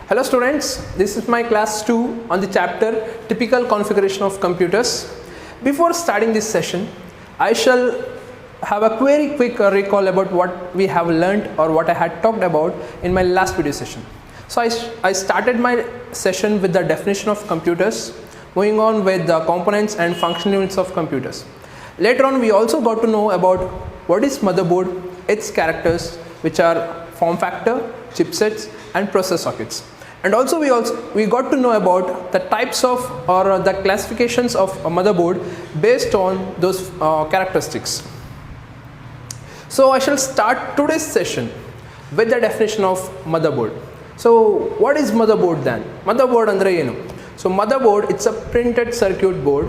Hello students, this is my class 2 on the chapter Typical Configuration of Computers. Before starting this session, I shall have a very quick recall about what we have learned or what I had talked about in my last video session. So I started my session with the definition of computers, moving on with the components and functional units of computers. Later on we also got to know about what is motherboard, its characters which are form factor, chipsets and processor sockets. And also we got to know about the types of or the classifications of a motherboard based on those characteristics. So I shall start today's session with the definition of motherboard. So what is motherboard then? Motherboard andre enu? So motherboard, it's a printed circuit board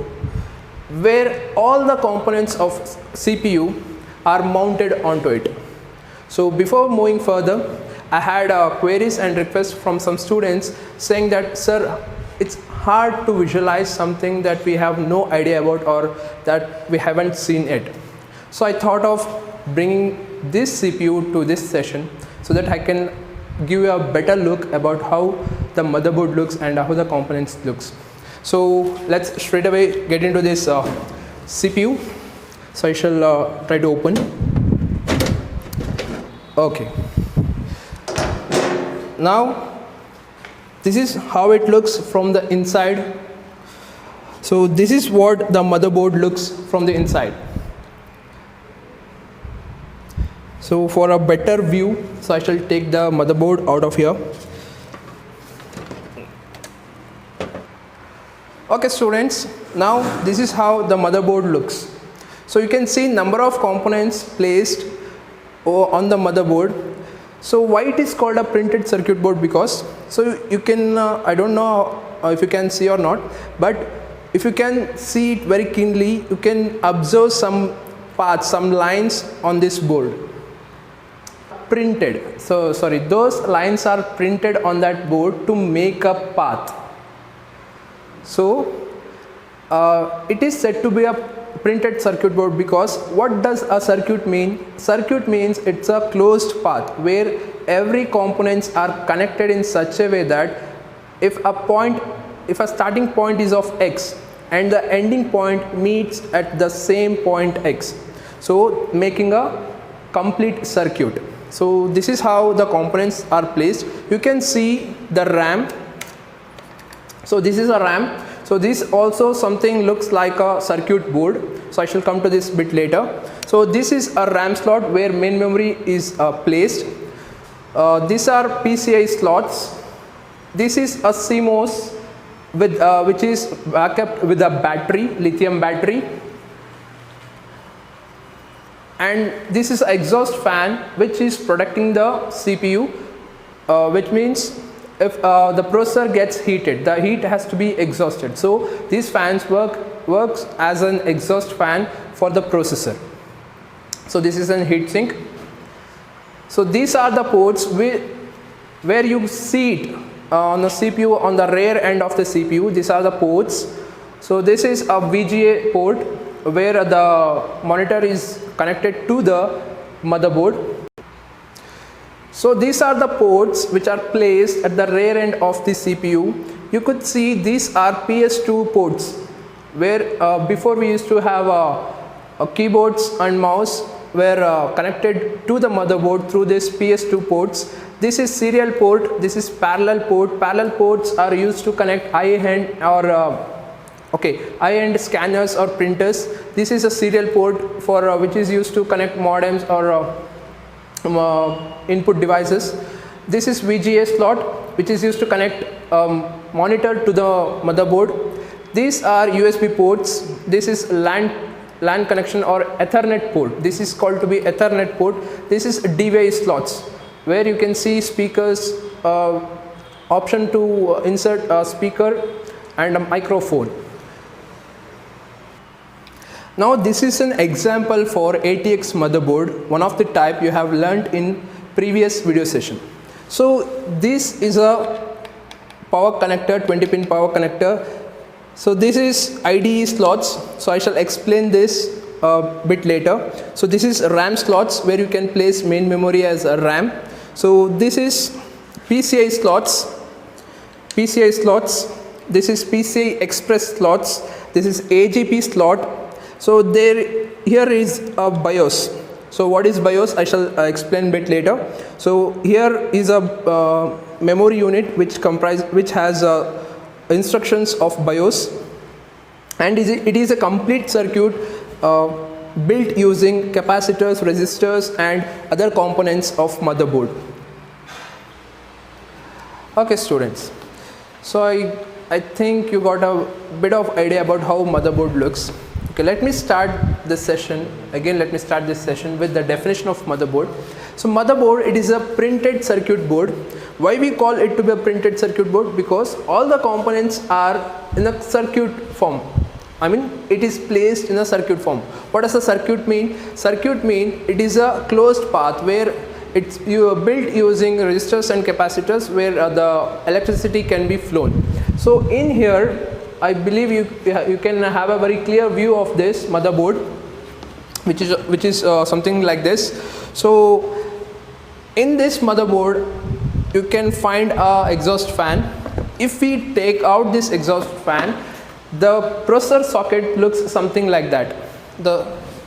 where all the components of CPU are mounted onto it. So before moving further, I had queries and requests from some students saying that, sir, it's hard to visualize something that we have no idea about or that we haven't seen it. So I thought of bringing this CPU to this session so that I can give you a better look about how the motherboard looks and how the components looks. So let's straight away get into this CPU. So I shall try to open. Okay. Now this is how it looks from the inside. So this is what the motherboard looks from the inside. So for a better view, so I shall take the motherboard out of here. Okay students, now this is how the motherboard looks. So you can see number of components placed on the motherboard. So why it is called a printed circuit board? Because so you can I don't know if you can see or not, but if you can see it very keenly, you can observe some paths, some lines on this board. Printed, so sorry, those lines are printed on that board to make a path. So it is said to be a printed circuit board because what does a circuit mean? Circuit means it's a closed path where every components are connected in such a way that if a starting point is of X and the ending point meets at the same point X, so making a complete circuit. So this is how the components are placed. You can see the RAM. So this is a RAM. So this also something looks like a circuit board. So I shall come to this bit later. So this is a RAM slot where main memory is placed. These are PCI slots. This is a CMOS with which is backup with a battery, lithium battery. And this is exhaust fan which is protecting the CPU, which means if the processor gets heated, the heat has to be exhausted. So these fans works as an exhaust fan for the processor. So this is an heat sink. So these are the ports where you see it on the CPU, on the rear end of the CPU. These are the ports. So this is a VGA port where the monitor is connected to the motherboard. So these are the ports which are placed at the rear end of the CPU. You could see these are PS2 ports where before we used to have keyboards and mouse were connected to the motherboard through this PS2 ports. This is serial port, this is parallel port. Parallel ports are used to connect high-end or high-end scanners or printers. This is a serial port for which is used to connect modems or input devices. This is VGA slot which is used to connect monitor to the motherboard. These are USB ports. This is LAN connection or Ethernet port. This is called to be Ethernet port. This is DVI slots where you can see speakers, option to insert a speaker and a microphone. Now this is an example for ATX motherboard, one of the type you have learnt in previous video session. So this is a power connector, 20-pin power connector. So this is IDE slots. So I shall explain this a bit later. So this is RAM slots where you can place main memory as a RAM. So this is PCI slots PCI slots, this is PCI Express slots, this is AGP slot. So here is a BIOS. So what is BIOS? I shall explain a bit later. So here is a memory unit which has instructions of BIOS, and it is a complete circuit built using capacitors, resistors and other components of motherboard. Okay students, so I think you got a bit of idea about how motherboard looks. Okay, let me start this session with the definition of motherboard. So motherboard, it is a printed circuit board. Why we call it to be a printed circuit board? Because all the components are in a circuit form. I mean, it is placed in a circuit form. What does a circuit mean? Circuit mean it is a closed path where you are built using resistors and capacitors where the electricity can be flown. So in here, I believe you can have a very clear view of this motherboard, which is something like this. So in this motherboard, you can find a exhaust fan. If we take out this exhaust fan, the processor socket looks something like that. The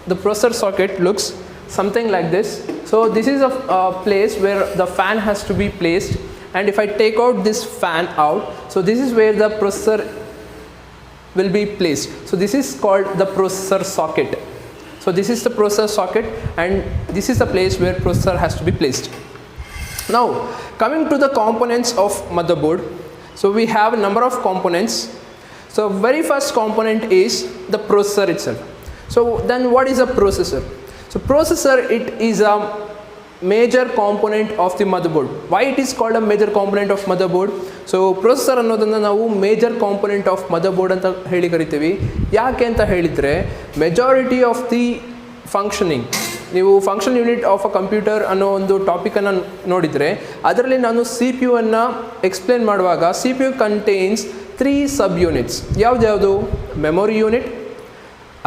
processor socket looks something like this. So this is a place where the fan has to be placed, and if I take out this fan out, so this is where the processor will be placed. So this is called the processor socket. So this is the processor socket, and this is the place where processor has to be placed. Now coming to the components of motherboard, so we have a number of components. So very first component is the processor itself. So then what is a processor? So processor, it is a major component of the motherboard. Why it is called a major component of motherboard? So processor ಅನ್ನೋದನ್ನ ನಾವು major component of ಮದರ್ಬೋರ್ಡ್ ಅಂತ ಹೇಳಿ ಕರಿತೀವಿ. ಯಾಕೆ ಅಂತ ಹೇಳಿದರೆ, majority of the functioning, ನೀವು function unit of a computer ಅನ್ನೋ ಒಂದು ಟಾಪಿಕನ್ನು ನೋಡಿದರೆ, ಅದರಲ್ಲಿ ನಾನು CPU ಅನ್ನು ಎಕ್ಸ್ಪ್ಲೇನ್ ಮಾಡುವಾಗ CPU ಕಂಟೈನ್ಸ್ 3 ಸಬ್ ಯೂನಿಟ್ಸ್. ಯಾವ್ದು? Memory unit,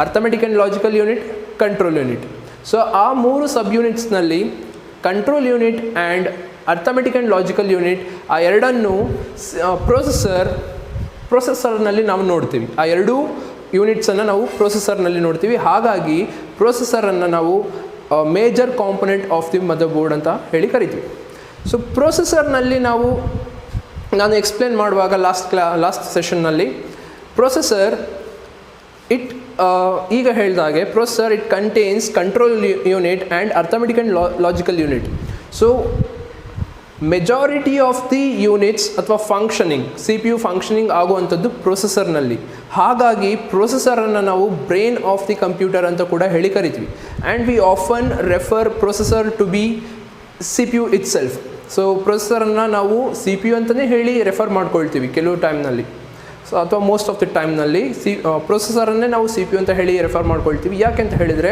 arithmetic and logical unit, control unit. So ಆ 3 ಸಬ್ ಯೂನಿಟ್ಸ್ನಲ್ಲಿ control unit and arithmetic and logical unit, ಆ ಎರಡನ್ನು ಪ್ರೊಸೆಸರ್ನಲ್ಲಿ ನಾವು ನೋಡ್ತೀವಿ. ಆ ಎರಡೂ ಯೂನಿಟ್ಸನ್ನು ನಾವು ಪ್ರೊಸೆಸರ್ನಲ್ಲಿ ನೋಡ್ತೀವಿ. ಹಾಗಾಗಿ ಪ್ರೊಸೆಸರನ್ನು ನಾವು ಮೇಜರ್ ಕಾಂಪೊನೆಂಟ್ ಆಫ್ ದಿ ಮದರ್ಬೋರ್ಡ್ ಅಂತ ಹೇಳಿ ಕರಿತೀವಿ. ಸೊ ಪ್ರೊಸೆಸರ್ನಲ್ಲಿ ನಾನು ಎಕ್ಸ್ಪ್ಲೇನ್ ಮಾಡುವಾಗ ಲಾಸ್ಟ್ ಸೆಷನ್ನಲ್ಲಿ ಪ್ರೊಸೆಸರ್ ಈಗ ಹೇಳಿದಾಗೆ processor it contains control unit and arithmetic and logical unit. So majority of the units ಅಥವಾ ಫಂಕ್ಷನಿಂಗ್, CPU ಫಂಕ್ಷನಿಂಗ್ ಆಗುವಂಥದ್ದು ಪ್ರೊಸೆಸರ್ನಲ್ಲಿ. ಹಾಗಾಗಿ ಪ್ರೊಸೆಸರನ್ನು ನಾವು ಬ್ರೈನ್ ಆಫ್ ದಿ ಕಂಪ್ಯೂಟರ್ ಅಂತ ಕೂಡ ಹೇಳಿ ಕರಿತೀವಿ. And we often refer processor to be CPU itself. So ಪ್ರೊಸೆಸರನ್ನು ನಾವು CPU ಅಂತಲೇ ಹೇಳಿ ರೆಫರ್ ಮಾಡ್ಕೊಳ್ತೀವಿ ಕೆಲವು ಟೈಮ್ನಲ್ಲಿ. ಸೊ ಅಥವಾ ಮೋಸ್ಟ್ ಆಫ್ ದಿ ಟೈಮ್ನಲ್ಲಿ ಪ್ರೊಸೆಸರನ್ನೇ ನಾವು CPU ಅಂತ ಹೇಳಿ ರೆಫರ್ ಮಾಡ್ಕೊಳ್ತೀವಿ. ಯಾಕೆ ಅಂತ ಹೇಳಿದರೆ,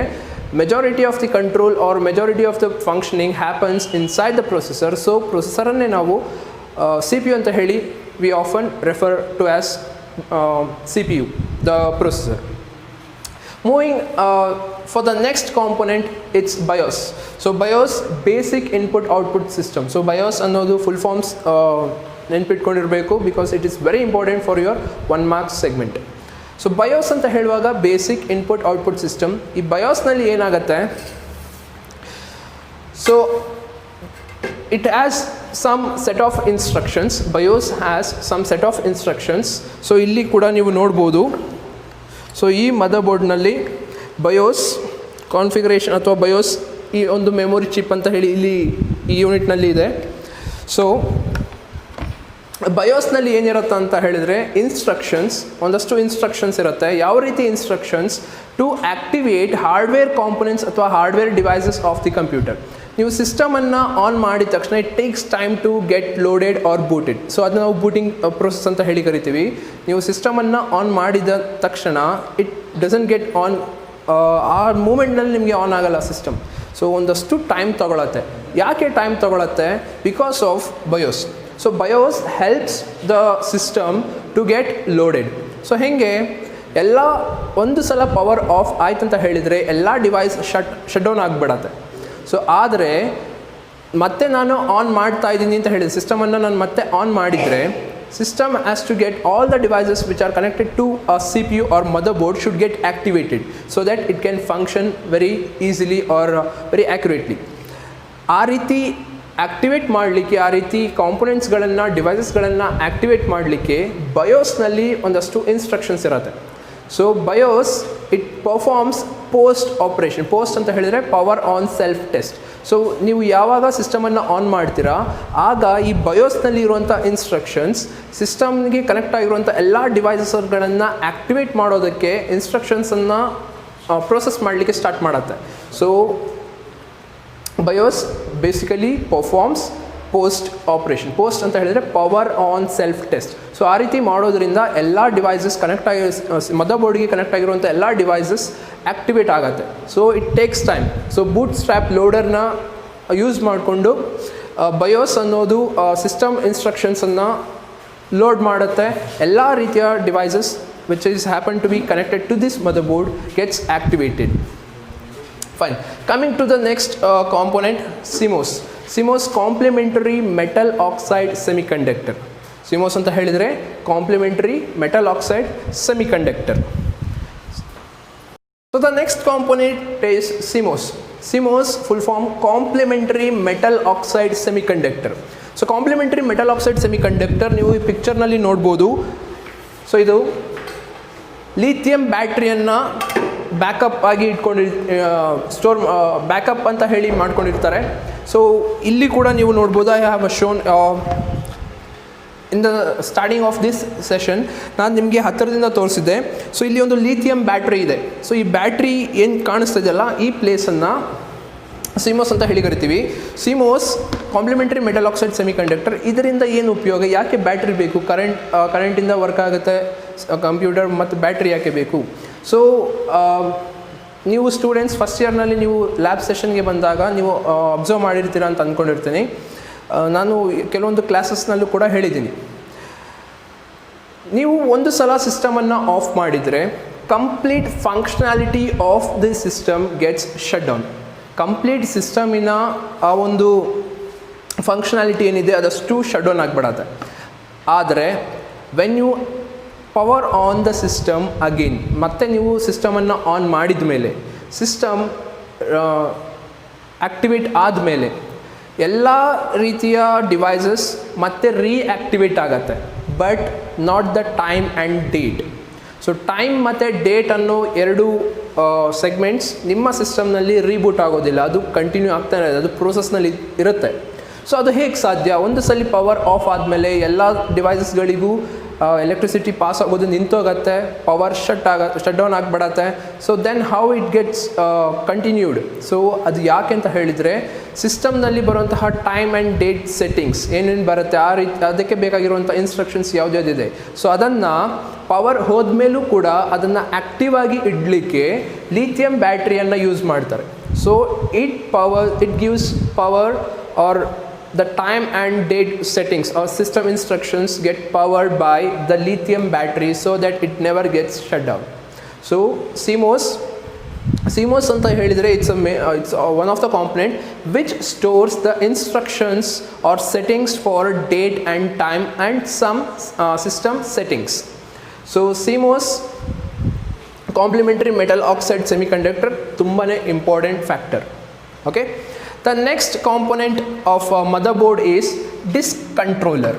majority of the control or majority of the functioning happens inside the processor. So ಪ್ರೊಸೆಸರನ್ನೇ ನಾವು CPU ಅಂತ ಹೇಳಿ we often refer to as CPU, the processor. Moving for the next component, it's BIOS. So BIOS, basic input output system. So BIOS ಅನ್ನೋದು full forms ನೆನ್ಪಿಟ್ಕೊಂಡಿರಬೇಕು, because it is very important for your 1 marks segment. So BIOS ಅಂತ ಹೇಳುವಾಗ basic input output system. ಈ ಬಯೋಸ್ನಲ್ಲಿ ಏನಾಗುತ್ತೆ, so it has some set of instructions. BIOS has some set of instructions. So ಇಲ್ಲಿ ಕೂಡ ನೀವು ನೋಡ್ಬೋದು. ಸೊ ಈ ಮದರ್ಬೋರ್ಡ್ನಲ್ಲಿ ಬಯೋಸ್ ಕಾನ್ಫಿಗರೇಷನ್ ಅಥವಾ ಬಯೋಸ್ ಈ ಒಂದು ಮೆಮೊರಿ ಚಿಪ್ ಅಂತ ಹೇಳಿ ಇಲ್ಲಿ ಈ ಯೂನಿಟ್ನಲ್ಲಿ ಇದೆ. ಸೊ ಬಯೋಸ್ನಲ್ಲಿ ಏನಿರುತ್ತೆ ಅಂತ ಹೇಳಿದರೆ, ಒಂದಷ್ಟು ಇನ್ಸ್ಟ್ರಕ್ಷನ್ಸ್ ಇರುತ್ತೆ. ಯಾವ ರೀತಿ instructions? To activate hardware components ಅಥವಾ hardware devices of the computer. ನೀವು ಸಿಸ್ಟಮನ್ನು ಆನ್ ಮಾಡಿದ ತಕ್ಷಣ it takes time to get loaded or booted. So ಅದನ್ನ ನಾವು ಬೂಟಿಂಗ್ ಪ್ರೊಸೆಸ್ ಅಂತ ಹೇಳಿ ಕರಿತೀವಿ. ನೀವು ಸಿಸ್ಟಮನ್ನು ಆನ್ ಮಾಡಿದ ತಕ್ಷಣ ಇಟ್ ಡಸಂಟ್ ಗೆಟ್ ಆನ್, ಆ ಮೂಮೆಂಟ್ನಲ್ಲಿ ನಿಮಗೆ ಆನ್ ಆಗಲ್ಲ ಸಿಸ್ಟಮ್. ಸೊ ಒಂದಷ್ಟು ಟೈಮ್ ತೊಗೊಳತ್ತೆ. ಯಾಕೆ ಟೈಮ್ ತೊಗೊಳತ್ತೆ? Because of BIOS. So BIOS helps the system to get loaded. So ಹೇಗೆ ಒಂದು ಸಲ ಪವರ್ ಆಫ್ ಆಯ್ತು ಅಂತ ಹೇಳಿದರೆ ಎಲ್ಲ ಡಿವೈಸ್ ಶಟ್ ಡೌನ್ ಆಗಿಬಿಡತ್ತೆ. ಸೊ ಆದರೆ ಮತ್ತೆ ನಾನು ಆನ್ ಮಾಡ್ತಾ ಇದ್ದೀನಿ ಅಂತ ಹೇಳಿದೆ, ಸಿಸ್ಟಮನ್ನು ನಾನು ಮತ್ತೆ ಆನ್ ಮಾಡಿದರೆ system has to get all the devices which are connected to a CPU or motherboard should get activated so that it can function very easily or very accurately. ಆ ರೀತಿ ಆಕ್ಟಿವೇಟ್ ಮಾಡಲಿಕ್ಕೆ, ಆ ರೀತಿ ಕಾಂಪೊನೆಂಟ್ಸ್ಗಳನ್ನು, ಡಿವೈಸಸ್ಗಳನ್ನು ಆಕ್ಟಿವೇಟ್ ಮಾಡಲಿಕ್ಕೆ ಬಯೋಸ್ನಲ್ಲಿ ಒಂದಷ್ಟು instructions ಇರುತ್ತೆ. So BIOS it performs POST operation. POST ಅಂತ ಹೇಳಿದರೆ power on self test. So ನೀವು ಯಾವಾಗ ಸಿಸ್ಟಮನ್ನು ಆನ್ ಮಾಡ್ತೀರಾ ಆಗ ಈ ಬಯೋಸ್ನಲ್ಲಿ ಇರುವಂಥ ಇನ್ಸ್ಟ್ರಕ್ಷನ್ಸ್ ಸಿಸ್ಟಮ್ಗೆ ಕನೆಕ್ಟ್ ಆಗಿರುವಂಥ ಎಲ್ಲ ಡಿವೈಸಸ್ಗಳನ್ನು ಆ್ಯಕ್ಟಿವೇಟ್ ಮಾಡೋದಕ್ಕೆ ಇನ್ಸ್ಟ್ರಕ್ಷನ್ಸನ್ನು ಪ್ರೊಸೆಸ್ ಮಾಡಲಿಕ್ಕೆ ಸ್ಟಾರ್ಟ್ ಮಾಡುತ್ತೆ. So BIOS basically performs POST operation. POST ಅಂತ ಹೇಳಿದರೆ power on self test. So ಆ ರೀತಿ ಮಾಡೋದ್ರಿಂದ ಎಲ್ಲ ಡಿವೈಸಸ್ ಕನೆಕ್ಟ್ ಆಗಿ ಮದರ್ ಬೋರ್ಡ್ಗೆ ಕನೆಕ್ಟ್ ಆಗಿರುವಂಥ ಎಲ್ಲ ಡಿವೈಸಸ್ ಆ್ಯಕ್ಟಿವೇಟ್ ಆಗುತ್ತೆ. So it takes time. So bootstrap ಲೋಡರ್ನ ಯೂಸ್ ಮಾಡಿಕೊಂಡು ಬಯೋಸ್ ಅನ್ನೋದು ಸಿಸ್ಟಮ್ ಇನ್ಸ್ಟ್ರಕ್ಷನ್ಸನ್ನು ಲೋಡ್ ಮಾಡುತ್ತೆ. ಎಲ್ಲ ರೀತಿಯ devices which is happen to be connected to this motherboard gets activated. Fine. Coming to the next component, CMOS. CMOS complementary metal oxide semiconductor. CMOS ಅಂತ ಹೇಳಿದರೆ complementary metal oxide semiconductor. So the next component is CMOS. CMOS full form complementary metal oxide semiconductor. So complementary metal oxide semiconductor ನೀವು ಈ ಪಿಕ್ಚರ್ನಲ್ಲಿ ನೋಡ್ಬೋದು. So ಇದು lithium ಬ್ಯಾಟ್ರಿಯನ್ನು backup ಆಗಿ store backup ಅಂತ ಹೇಳಿ ಮಾಡ್ಕೊಂಡಿರ್ತಾರೆ. ಸೊ ಇಲ್ಲಿ ಕೂಡ ನೀವು ನೋಡ್ಬೋದು, I have shown in the starting of this session ನಾನು ನಿಮಗೆ ಹತ್ತಿರದಿಂದ ತೋರಿಸಿದ್ದೆ. ಸೊ ಇಲ್ಲಿ ಒಂದು ಲಿಥಿಯಂ ಬ್ಯಾಟ್ರಿ ಇದೆ. ಸೊ ಈ ಬ್ಯಾಟ್ರಿ ಏನು ಕಾಣಿಸ್ತಾ ಇದೆಯಲ್ಲ ಈ ಪ್ಲೇಸನ್ನು ಸಿಮೋಸ್ ಅಂತ ಹೇಳಿ ಕರಿತೀವಿ. CMOS complementary metal oxide semiconductor. ಇದರಿಂದ ಏನು ಉಪಯೋಗ, ಯಾಕೆ ಬ್ಯಾಟ್ರಿ ಬೇಕು? ಕರೆಂಟಿಂದ ವರ್ಕ್ ಆಗುತ್ತೆ ಕಂಪ್ಯೂಟರ್, ಮತ್ತು ಬ್ಯಾಟ್ರಿ ಯಾಕೆ ಬೇಕು? ಸೊ ನೀವು ಸ್ಟೂಡೆಂಟ್ಸ್ ಫಸ್ಟ್ ಇಯರ್ನಲ್ಲಿ ನೀವು ಲ್ಯಾಬ್ ಸೆಷನ್ಗೆ ಬಂದಾಗ ನೀವು ಅಬ್ಸರ್ವ್ ಮಾಡಿರ್ತೀರ ಅಂತ ಅಂದ್ಕೊಂಡಿರ್ತೀನಿ. ನಾನು ಕೆಲವೊಂದು ಕ್ಲಾಸಸ್ನಲ್ಲೂ ಕೂಡ ಹೇಳಿದ್ದೀನಿ, ನೀವು ಒಂದು ಸಲ ಸಿಸ್ಟಮನ್ನು ಆಫ್ ಮಾಡಿದರೆ complete functionality of the system gets shut down. Complete ಸಿಸ್ಟಮಿನ ಆ ಒಂದು ಫಂಕ್ಷನಾಲಿಟಿ ಏನಿದೆ ಅದಷ್ಟು ಶಟ್ ಡೌನ್ ಆಗಿಬಿಡತ್ತೆ. ಆದರೆ when you power on the system again, ಮತ್ತೆ ನೀವು ಸಿಸ್ಟಮನ್ನು ಆನ್ ಮಾಡಿದ ಮೇಲೆ, ಸಿಸ್ಟಮ್ ಆ್ಯಕ್ಟಿವೇಟ್ ಆದಮೇಲೆ ಎಲ್ಲ ರೀತಿಯ ಡಿವೈಸಸ್ ಮತ್ತೆ ರೀಆ್ಯಕ್ಟಿವೇಟ್ ಆಗುತ್ತೆ, but not the time and date. So time ಮತ್ತು ಡೇಟ್ ಅನ್ನೋ ಎರಡು ಸೆಗ್ಮೆಂಟ್ಸ್ ನಿಮ್ಮ ಸಿಸ್ಟಮ್ನಲ್ಲಿ ರೀಬೂಟ್ ಆಗೋದಿಲ್ಲ, ಅದು ಕಂಟಿನ್ಯೂ ಆಗ್ತಾನೆ ಇದೆ, ಅದು ಪ್ರೋಸೆಸ್ನಲ್ಲಿ ಇರುತ್ತೆ. ಸೊ ಅದು ಹೇಗೆ ಸಾಧ್ಯ? ಒಂದು ಸಲ ಪವರ್ ಆಫ್ ಆದಮೇಲೆ ಎಲ್ಲ ಡಿವೈಸಸ್ಗಳಿಗೂ ಎಲೆಕ್ಟ್ರಿಸಿಟಿ ಪಾಸ್ ಆಗೋದು ನಿಂತೋಗುತ್ತೆ, ಪವರ್ ಶಟ್ ಡೌನ್ ಆಗಿಬಿಡತ್ತೆ. So then how it gets continued. So ಅದು ಯಾಕೆ ಅಂತ ಹೇಳಿದರೆ, ಸಿಸ್ಟಮ್ನಲ್ಲಿ ಬರುವಂತಹ ಟೈಮ್ ಆ್ಯಂಡ್ ಡೇಟ್ ಸೆಟ್ಟಿಂಗ್ಸ್ ಏನೇನು ಬರುತ್ತೆ ಆ ರೀತಿ ಅದಕ್ಕೆ ಬೇಕಾಗಿರುವಂಥ ಇನ್ಸ್ಟ್ರಕ್ಷನ್ಸ್ ಯಾವುದ್ಯಾವುದಿದೆ, ಸೊ ಅದನ್ನು ಪವರ್ ಹೋದ್ಮೇಲೂ ಕೂಡ ಅದನ್ನು ಆ್ಯಕ್ಟಿವ್ ಆಗಿ ಇಡಲಿಕ್ಕೆ ಲಿಥಿಯಂ ಬ್ಯಾಟ್ರಿಯನ್ನು ಯೂಸ್ ಮಾಡ್ತಾರೆ. So it gives power, or the time and date settings or system instructions get powered by the lithium battery so that it never gets shut down. So CMOS anta helidre it's one of the component which stores the instructions or settings for date and time and some system settings. So CMOS complementary metal oxide semiconductor tumbane important factor. Okay. The next component of a motherboard is disk controller.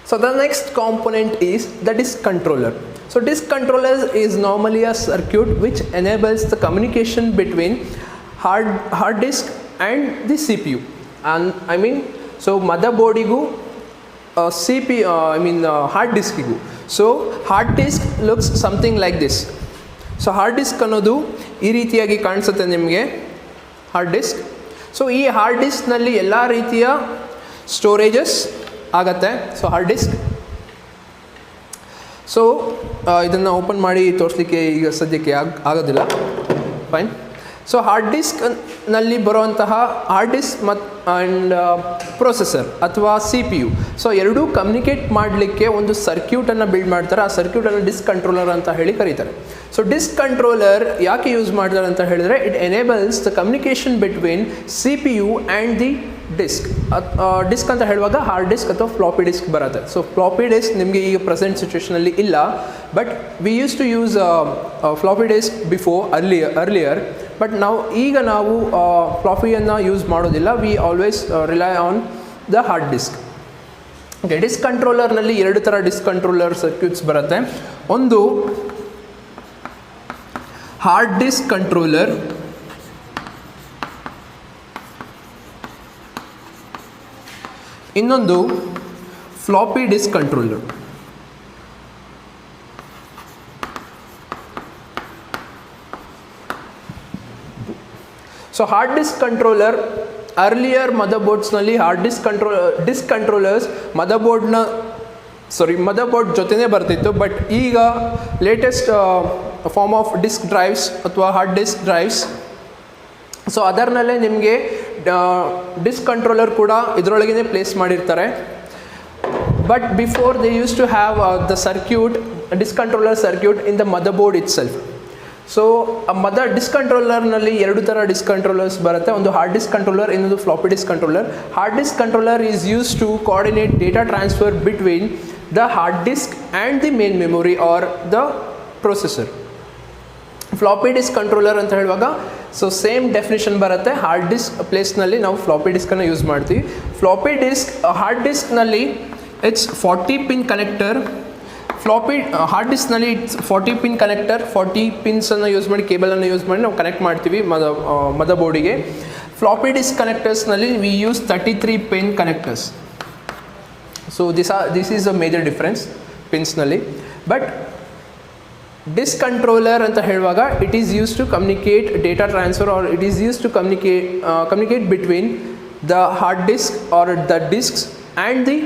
So the next component is the disk controller. So disk controller is normally a circuit which enables the communication between hard disk and the CPU. And I mean, so motherboard igu hard disk igu. So hard disk looks something like this. So hard disk ಅನ್ನೋದು ಈ ರೀತಿಯಾಗಿ ಕಾಣಿಸುತ್ತೆ ನಿಮಗೆ, hard disk. So ಈ hard ಡಿಸ್ಕ್ನಲ್ಲಿ ಎಲ್ಲ ರೀತಿಯ storages ಆಗತ್ತೆ. So hard disc, so ಇದನ್ನು ಓಪನ್ ಮಾಡಿ ತೋರಿಸಲಿಕ್ಕೆ ಈಗ ಸದ್ಯಕ್ಕೆ ಆಗೋದಿಲ್ಲ. ಫೈನ್. ಸೊ ಹಾರ್ಡ್ ಡಿಸ್ಕ್ನಲ್ಲಿ ಬರುವಂತಹ ಹಾರ್ಡ್ ಡಿಸ್ಕ್ ಆ್ಯಂಡ್ ಪ್ರೊಸೆಸರ್ ಅಥವಾ CPU, ಸೊ ಎರಡೂ ಕಮ್ಯುನಿಕೇಟ್ ಮಾಡಲಿಕ್ಕೆ ಒಂದು ಸರ್ಕ್ಯೂಟನ್ನು ಬಿಲ್ಡ್ ಮಾಡ್ತಾರೆ. ಆ ಸರ್ಕ್ಯೂಟನ್ನು ಡಿಸ್ಕ್ ಕಂಟ್ರೋಲರ್ ಅಂತ ಹೇಳಿ ಕರೀತಾರೆ. ಸೊ ಡಿಸ್ಕ್ ಕಂಟ್ರೋಲರ್ ಯಾಕೆ ಯೂಸ್ ಮಾಡ್ತಾರೆ ಅಂತ ಹೇಳಿದರೆ, it enables the communication between CPU and the disk ಅಂತ ಹೇಳುವಾಗ ಹಾರ್ಡ್ ಡಿಸ್ಕ್ ಅಥವಾ ಫ್ಲಾಪಿ ಡಿಸ್ಕ್ ಬರುತ್ತೆ. ಸೊ ಫ್ಲಾಪಿ ಡಿಸ್ಕ್ ನಿಮಗೆ ಈಗ ಪ್ರೆಸೆಂಟ್ ಸಿಚುವೇಷನಲ್ಲಿ ಇಲ್ಲ, but we use to use floppy disk before earlier, but ಈಗ ನಾವು ಫ್ಲಾಪಿಯನ್ನು ಯೂಸ್ ಮಾಡೋದಿಲ್ಲ. We always rely on the hard disk. Okay, disk ಕಂಟ್ರೋಲರ್ನಲ್ಲಿ 2 ಥರ ಡಿಸ್ಕ್ ಕಂಟ್ರೋಲರ್ ಸರ್ಕ್ಯೂಟ್ಸ್ ಬರುತ್ತೆ. ಒಂದು ಹಾರ್ಡ್ ಡಿಸ್ಕ್ ಕಂಟ್ರೋಲರ್, ಇನ್ನೊಂದು floppy disk controller. So hard disk controller earlier ಮದರ್ಬೋರ್ಡ್ಸ್ನಲ್ಲಿ ಡಿಸ್ಕ್ ಕಂಟ್ರೋಲರ್ಸ್ ಮದರ್ಬೋರ್ಡ್ ಜೊತೆನೇ ಬರ್ತಿತ್ತು. ಬಟ್ ಈಗ latest form of disk drives ಅಥವಾ ಹಾರ್ಡ್ ಡಿಸ್ಕ್ ಡ್ರೈವ್ಸ್, ಸೊ ಅದರಲ್ಲೇ ನಿಮಗೆ ಡಿಸ್ಕ್ ಕಂಟ್ರೋಲರ್ ಕೂಡ ಇದರೊಳಗೇ ಪ್ಲೇಸ್ ಮಾಡಿರ್ತಾರೆ. But before they use to have the circuit, disk controller circuit in the motherboard itself. So disk ಕಂಟ್ರೋಲರ್ನಲ್ಲಿ 2 ಥರ disk controllers ಬರುತ್ತೆ. ಒಂದು ಹಾರ್ಡ್ ಡಿಸ್ಕ್ ಕಂಟ್ರೋಲರ್, ಇನ್ನೊಂದು floppy disk controller. Hard disk controller is use to coordinate data transfer between the hard disk and the main memory or the processor. Floppy disk controller ಅಂತ ಹೇಳುವಾಗ so same definition ಬರುತ್ತೆ. Hard disk ಪ್ಲೇಸ್ನಲ್ಲಿ ನಾವು floppy ಡಿಸ್ಕನ್ನು use ಮಾಡ್ತೀವಿ. Floppy disk hard ಡಿಸ್ಕ್ನಲ್ಲಿ it's 40 pin connector. Hard ಡಿಸ್ಕ್ನಲ್ಲಿ it's 40 pin connector, 40 ಪಿನ್ಸನ್ನು ಯೂಸ್ ಮಾಡಿ, ಕೇಬಲನ್ನು ಯೂಸ್ ಮಾಡಿ ನಾವು ಕನೆಕ್ಟ್ ಮಾಡ್ತೀವಿ ಮದರ್ಬೋರ್ಡಿಗೆ. ಫ್ಲಾಪಿ ಡಿಸ್ಕ್ ಕನೆಕ್ಟರ್ಸ್ನಲ್ಲಿ we use 33 pin connectors. So this is a major difference ಪಿನ್ಸ್ನಲ್ಲಿ. ಬಟ್ ಡಿಸ್ಕ್ ಕಂಟ್ರೋಲರ್ ಅಂತ ಹೇಳುವಾಗ it is use to communicate data transfer, or it is use to communicate between the hard disk or the disks and the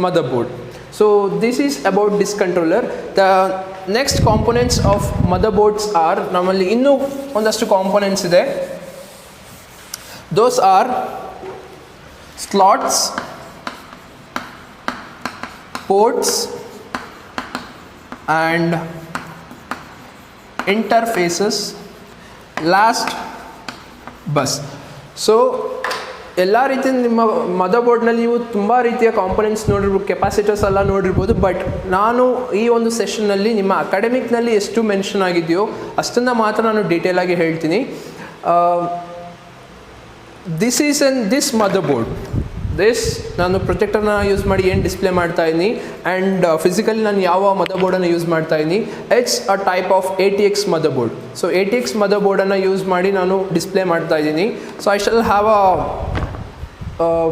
motherboard. So this is about disk controller. The next components of motherboards are, ನಮ್ಮಲ್ಲಿ ಇನ್ನೂ ಒಂದಷ್ಟು components ಇದೆ. Those are slots, ports and interfaces, last bus. ಸೊ ಎಲ್ಲ ರೀತಿಯ ನಿಮ್ಮ ಮದರ್ಬೋರ್ಡ್ನಲ್ಲಿ ನೀವು ತುಂಬ ರೀತಿಯ ಕಾಂಪೊನೆಂಟ್ಸ್ ನೋಡಿರ್ಬೋದು, ಕೆಪಾಸಿಟರ್ಸ್ ಎಲ್ಲ ನೋಡಿರ್ಬೋದು. ಬಟ್ ನಾನು ಈ ಒಂದು ಸೆಷನ್ನಲ್ಲಿ ನಿಮ್ಮ ಅಕಾಡೆಮಿಕ್ನಲ್ಲಿ ಎಷ್ಟು ಮೆನ್ಷನ್ ಆಗಿದೆಯೋ ಅಷ್ಟನ್ನು ಮಾತ್ರ ನಾನು ಡೀಟೇಲಾಗಿ ಹೇಳ್ತೀನಿ. ದಿಸ್ ಮದರ್ಬೋರ್ಡ್, ನಾನು ಪ್ರೊಜೆಕ್ಟರ್ನ ಯೂಸ್ ಮಾಡಿ ಏನು ಡಿಸ್ಪ್ಲೇ ಮಾಡ್ತಾ ಇದ್ದೀನಿ, ಆ್ಯಂಡ್ ಫಿಸಿಕಲಿ ನಾನು ಯಾವ ಮದರ್ಬೋರ್ಡನ್ನು ಯೂಸ್ ಮಾಡ್ತಾ ಇದ್ದೀನಿ, it's a type of ATX motherboard. So ATX ಮದರ್ಬೋರ್ಡನ್ನು ಯೂಸ್ ಮಾಡಿ ನಾನು ಡಿಸ್ಪ್ಲೇ ಮಾಡ್ತಾ ಇದ್ದೀನಿ. So I shall have a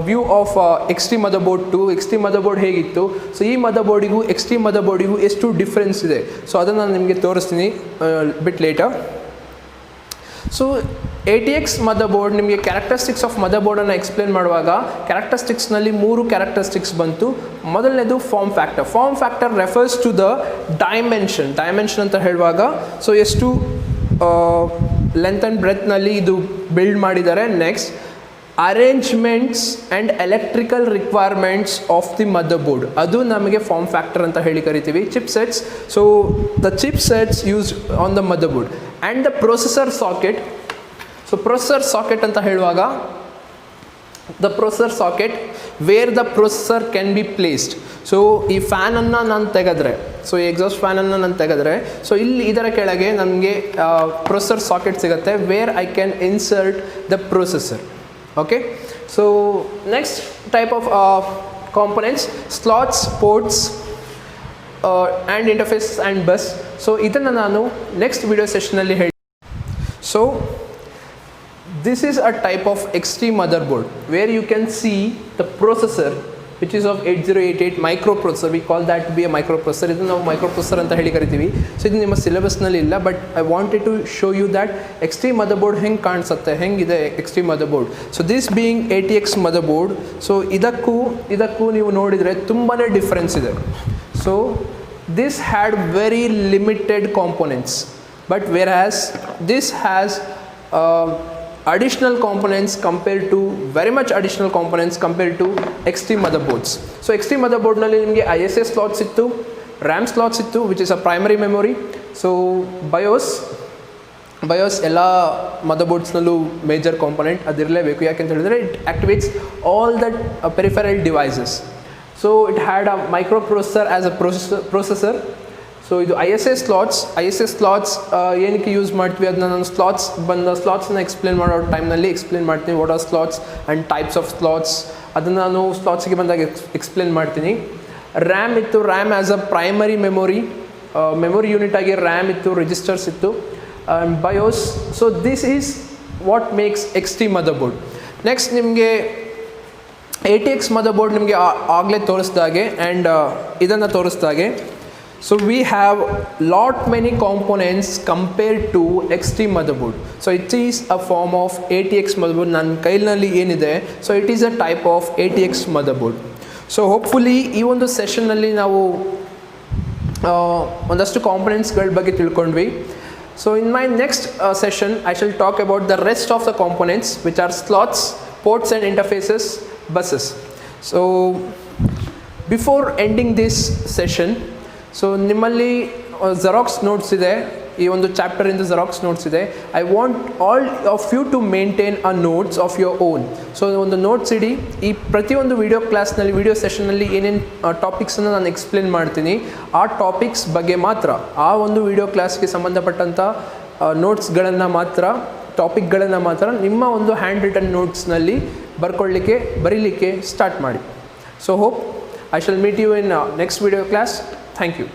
view of XT motherboard too. XT motherboard ಹೇಗಿತ್ತು, ಸೊ ಈ ಮದರ್ಬೋರ್ಡಿಗೂ XT ಮದರ್ಬೋರ್ಡಿಗೂ ಎಷ್ಟು ಡಿಫ್ರೆನ್ಸ್ ಇದೆ, ಸೊ ಅದನ್ನು ನಾನು ನಿಮಗೆ ತೋರಿಸ್ತೀನಿ ಬಿಟ್ ಲೇಟರ್. ಸೊ ATX ಮದರ್ಬೋರ್ಡ್ ನಿಮಗೆ ಕ್ಯಾರೆಕ್ಟರಿಸ್ಟಿಕ್ಸ್ ಆಫ್ ಮದರ್ಬೋರ್ಡನ್ನು ಎಕ್ಸ್ಪ್ಲೇನ್ ಮಾಡುವಾಗ ಕ್ಯಾರೆಕ್ಟರಿಸ್ಟಿಕ್ಸ್ನಲ್ಲಿ 3 ಕ್ಯಾರೆಕ್ಟರಿಸ್ಟಿಕ್ಸ್ ಬಂತು. ಮೊದಲನೇದು form factor. Form factor refers to the dimension ಅಂತ ಹೇಳುವಾಗ ಸೊ ಎಷ್ಟು ಲೆಂತ್ ಆ್ಯಂಡ್ ಬ್ರೆತ್ನಲ್ಲಿ ಇದು ಬಿಲ್ಡ್ ಮಾಡಿದ್ದಾರೆ. Next arrangements and electrical requirements of the motherboard, ಅದು ನಮಗೆ ಫಾರ್ಮ್ ಫ್ಯಾಕ್ಟರ್ ಅಂತ ಹೇಳಿ ಕರಿತೀವಿ. Chipsets, so the chipsets used on the motherboard and the processor socket. So processor socket ಅಂತ ಹೇಳುವಾಗ the processor socket where the processor can be placed. So ಈ ಫ್ಯಾನನ್ನು ನಾನು ತೆಗೆದ್ರೆ, ಸೊ ಈ ಎಕ್ಸಾಸ್ಟ್ ಫ್ಯಾನನ್ನು ನಾನು ತೆಗೆದ್ರೆ, ಸೊ ಇಲ್ಲಿ ಇದರ ಕೆಳಗೆ ನನಗೆ ಪ್ರೊಸೆಸರ್ ಸಾಕೆಟ್ ಸಿಗುತ್ತೆ where I can insert the processor. Okay, so next type of components, slots, ports and interface and bus. So ಇದನ್ನು ನಾನು ನೆಕ್ಸ್ಟ್ ವಿಡಿಯೋ ಸೆಷನಲ್ಲಿ ಹೇಳಿ. So this is a type of XT motherboard where you can see the processor which is of 8088 microprocessor. We call that to be a microprocessor. Idu ನಾವು microprocessor ಅಂತ ಹೇಳಿ ಕರಿತೀವಿ. So ಇದು ನಿಮ್ಮ ಸಿಲೆಬಸ್ನಲ್ಲಿ ಇಲ್ಲ, but I wanted to show you that XT motherboard ಹೆಂಗೆ ಕಾಣಿಸುತ್ತೆ, ಹೆಂಗಿದೆ XT motherboard. So this being ATX motherboard, so ಇದಕ್ಕೂ ನೀವು ನೋಡಿದರೆ ತುಂಬಾ ಡಿಫ್ರೆನ್ಸ್ ಇದೆ. So this had very limited components, but where this has additional components compared to very much additional components compared to XT motherboards. So XT motherboard ನಲ್ಲಿ ನಿಮಗೆ ISA slots ಇತ್ತು, RAM slots ಇತ್ತು which is a primary memory. So BIOS BIOS ಎಲ್ಲ ಮದರ್ಬೋರ್ಡ್ಸ್ನಲ್ಲೂ major component ಅದಿರಲೇಬೇಕು. ಯಾಕೆಂತ ಹೇಳಿದ್ರೆ it activates all that peripheral devices. So it had a micro processor as a processor. So ಇದು I S S slots ಏನಕ್ಕೆ use ಮಾಡ್ತೀವಿ ಅದನ್ನ ನಾನು ಸ್ಲಾಟ್ಸ್ನ explain ಮಾಡೋ ಟೈಮ್ನಲ್ಲಿ ಎಕ್ಸ್ಪ್ಲೇನ್ ಮಾಡ್ತೀನಿ. What are slots and types of slots ಅದನ್ನು ನಾನು ಸ್ಲಾಟ್ಸ್ಗೆ ಬಂದಾಗ ಎಕ್ಸ್ಪ್ಲೇನ್ ಮಾಡ್ತೀನಿ. ರ್ಯಾಮ್ ಇತ್ತು, RAM as a primary memory unit ಆಗಿ ರ್ಯಾಮ್ ಇತ್ತು, ರಿಜಿಸ್ಟರ್ಸ್ ಇತ್ತು. BIOS. So this is what makes X T motherboard. Next ನಿಮಗೆ ATX ಮದರ್ಬೋರ್ಡ್ ನಿಮಗೆ ಆಗಲೇ ತೋರಿಸ್ದಾಗೆ ಆ್ಯಂಡ್ ಇದನ್ನು ತೋರಿಸ್ದಾಗೆ. So we have lot many components compared to XT motherboard. So it is a form of ATX motherboard. ನನ್ನ ಕೈನಲ್ಲಿ ಏನಿದೆ, so it is a type of ATX motherboard. So hopefully ಈ ಒಂದು ಸೆಷನ್ನಲ್ಲಿ ನಾವು ಒಂದಷ್ಟು ಕಾಂಪೊನೆಂಟ್ಸ್ಗಳ ಬಗ್ಗೆ ತಿಳ್ಕೊಂಡ್ವಿ. So in my next session I shall talk about the rest of the components, which are slots, ports and interfaces, buses. So before ending this session, so ನಿಮ್ಮಲ್ಲಿ Xerox notes ಇದೆ, ಈ ಒಂದು ಚಾಪ್ಟರ್ ಇಂದ Xerox ನೋಟ್ಸ್ ಇದೆ. I want all of you to maintain a notes of your own. So ಒಂದು notes ಇಡಿ. ಈ ಪ್ರತಿಯೊಂದು ವಿಡಿಯೋ ಸೆಷನಲ್ಲಿ ಏನೇನು ಟಾಪಿಕ್ಸನ್ನು ನಾನು ಎಕ್ಸ್ಪ್ಲೇನ್ ಮಾಡ್ತೀನಿ, ಆ ಟಾಪಿಕ್ಸ್ ಬಗ್ಗೆ ಮಾತ್ರ, ಆ ಒಂದು ವಿಡಿಯೋ ಕ್ಲಾಸ್ಗೆ ಸಂಬಂಧಪಟ್ಟಂಥ ನೋಟ್ಸ್ಗಳನ್ನು ಮಾತ್ರ, ಟಾಪಿಕ್ಗಳನ್ನು ಮಾತ್ರ ನಿಮ್ಮ ಒಂದು ಹ್ಯಾಂಡ್ ರಿಟನ್ ನೋಟ್ಸ್ನಲ್ಲಿ ಬರೀಲಿಕ್ಕೆ ಸ್ಟಾರ್ಟ್ ಮಾಡಿ. So hope I shall meet you in next video class. Thank you.